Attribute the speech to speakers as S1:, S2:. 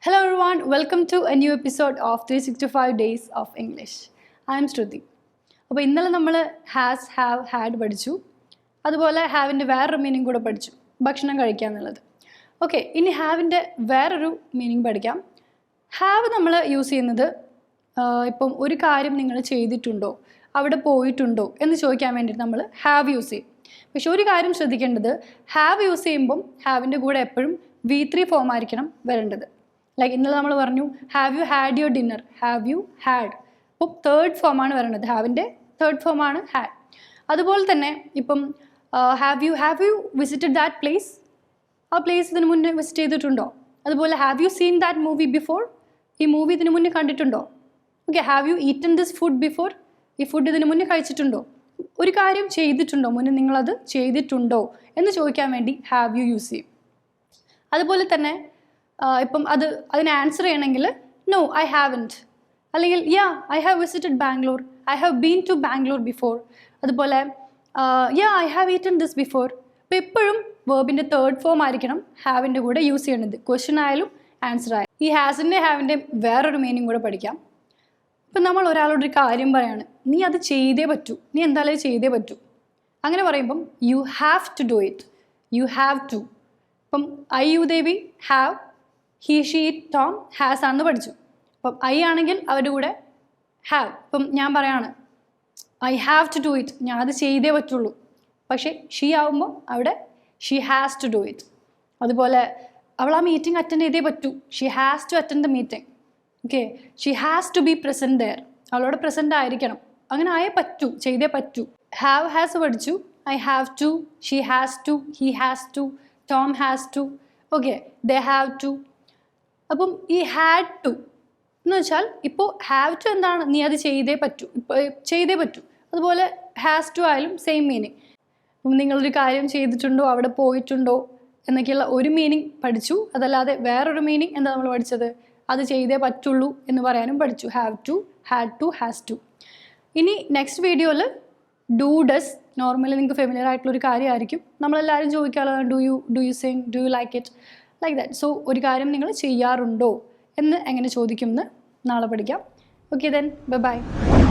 S1: Hello everyone, welcome to a new episode of 365 Days of English. I am Shruti. അപ്പോൾ ഇന്നലെ നമ്മൾ has, have, had പഠിച്ചു. അതുപോലെ ഹാവിൻ്റെ വേറൊരു മീനിങ് കൂടെ പഠിച്ചു, ഭക്ഷണം കഴിക്കുക എന്നുള്ളത്. ഓക്കെ, ഇനി ഹാവിൻ്റെ വേറൊരു മീനിങ് പഠിക്കാം. ഹാവ് നമ്മൾ യൂസ് ചെയ്യുന്നത് ഇപ്പം ഒരു കാര്യം നിങ്ങൾ ചെയ്തിട്ടുണ്ടോ, അവിടെ പോയിട്ടുണ്ടോ എന്ന് ചോദിക്കാൻ വേണ്ടിയിട്ട് നമ്മൾ ഹാവ് യൂസ് ചെയ്യും. പക്ഷെ ഒരു കാര്യം ശ്രദ്ധിക്കേണ്ടത്, ഹാവ് യൂസ് ചെയ്യുമ്പം ഹാവിൻ്റെ കൂടെ എപ്പോഴും V3 ഫോം ആയിരിക്കണം വരേണ്ടത്. ലൈക്ക് ഇന്നലെ നമ്മൾ പറഞ്ഞു have you had your dinner, have you had. അപ്പം തേർഡ് ഫോമാണ് വരുന്നത്, ഹാവിൻ്റെ തേർഡ് ഫോമാണ് ഹാഡ്. അതുപോലെ തന്നെ ഇപ്പം have you visited that place, ആ പ്ലേസ് ഇതിന് മുന്നേ വിസിറ്റ് ചെയ്തിട്ടുണ്ടോ? അതുപോലെ have you seen that movie before, ഈ മൂവി ഇതിന് മുന്നേ കണ്ടിട്ടുണ്ടോ? Okay, have you eaten this food before, ഈ ഫുഡ് ഇതിന് മുന്നേ കഴിച്ചിട്ടുണ്ടോ? ഒരു കാര്യം ചെയ്തിട്ടുണ്ടോ, മുന്നേ നിങ്ങളത് ചെയ്തിട്ടുണ്ടോ എന്ന് ചോദിക്കാൻ വേണ്ടി ഹാവ് യു യൂസ് ചെയ്യും. അതുപോലെ തന്നെ ഇപ്പം അതിന് ആൻസർ ചെയ്യണമെങ്കിൽ നോ ഐ ഹാവൻറ്റ്, അല്ലെങ്കിൽ yeah I have visited Bangalore, I have been to Bangalore before. അതുപോലെ yeah I have eaten this before. അപ്പോൾ എപ്പോഴും വേർബിൻ്റെ തേർഡ് ഫോം ആയിരിക്കണം ഹാവിൻ്റെ കൂടെ യൂസ് ചെയ്യണത്, ക്വസ്റ്റ്യൻ ആയാലും ആൻസർ ആയാലും. ഈ ഹാസിൻ്റെ ഹാവിൻ്റെ വേറൊരു മീനിങ് കൂടെ പഠിക്കാം. ഇപ്പം നമ്മൾ ഒരാളോടൊരു കാര്യം പറയാണ്, നീ അത് ചെയ്തേ പറ്റൂ, നീ എന്തായാലും ചെയ്തേ പറ്റൂ. അങ്ങനെ പറയുമ്പം you have to do it, you have to. ഇപ്പം I you they we have, he she Tom has ആണെന്ന് പഠിച്ചു. അപ്പം ഐ ആണെങ്കിൽ അവരുടെ കൂടെ ഹാവ്. ഇപ്പം ഞാൻ പറയാണ് I have to do it, ഞാൻ അത് ചെയ്തേ പറ്റുള്ളൂ. പക്ഷേ ഷീ ആവുമ്പോൾ അവിടെ she has to do it. അതുപോലെ അവൾ ആ മീറ്റിംഗ് അറ്റൻഡ് ചെയ്തേ പറ്റൂ, she has to attend the meeting. Okay, she has to be present there, അവളോട് പ്രസൻറ്റ് ആയിരിക്കണം. അങ്ങനെ ആയേ പറ്റൂ, ചെയ്തേ പറ്റൂ. ഹാവ് ഹാസ് പഠിച്ചു, I have to, she has to, he has to, Tom has to, okay, they have to. അപ്പം ഈ ഹാഡ് ടു എന്ന് വെച്ചാൽ ഇപ്പോൾ ഹാവ് ടു എന്താണ്, നീ അത് ചെയ്തേ പറ്റൂ, ഇപ്പോൾ ചെയ്തേ പറ്റൂ. അതുപോലെ ഹാസ് ടു ആയാലും സെയിം മീനിങ്. അപ്പം നിങ്ങളൊരു കാര്യം ചെയ്തിട്ടുണ്ടോ, അവിടെ പോയിട്ടുണ്ടോ എന്നൊക്കെയുള്ള ഒരു മീനിങ് പഠിച്ചു. അതല്ലാതെ വേറൊരു മീനിങ് എന്താ നമ്മൾ പഠിച്ചത്, അത് ചെയ്തേ പറ്റുള്ളൂ എന്ന് പറയാനും പഠിച്ചു. Have to, had to, has to. ഇനി നെക്സ്റ്റ് വീഡിയോയിൽ ഡു ഡസ്, നോർമലി നിങ്ങൾക്ക് ഫെമിലിയർ ആയിട്ടുള്ളൊരു കാര്യമായിരിക്കും. നമ്മളെല്ലാവരും ചോദിക്കാറുള്ളത് do you sing, do you like it, like that. So ഒരു കാര്യം നിങ്ങൾ ചെയ്യാറുണ്ടോ എന്ന് എങ്ങനെ ചോദിക്കുമെന്ന് നാളെ പഠിക്കാം. Okay then, bye by.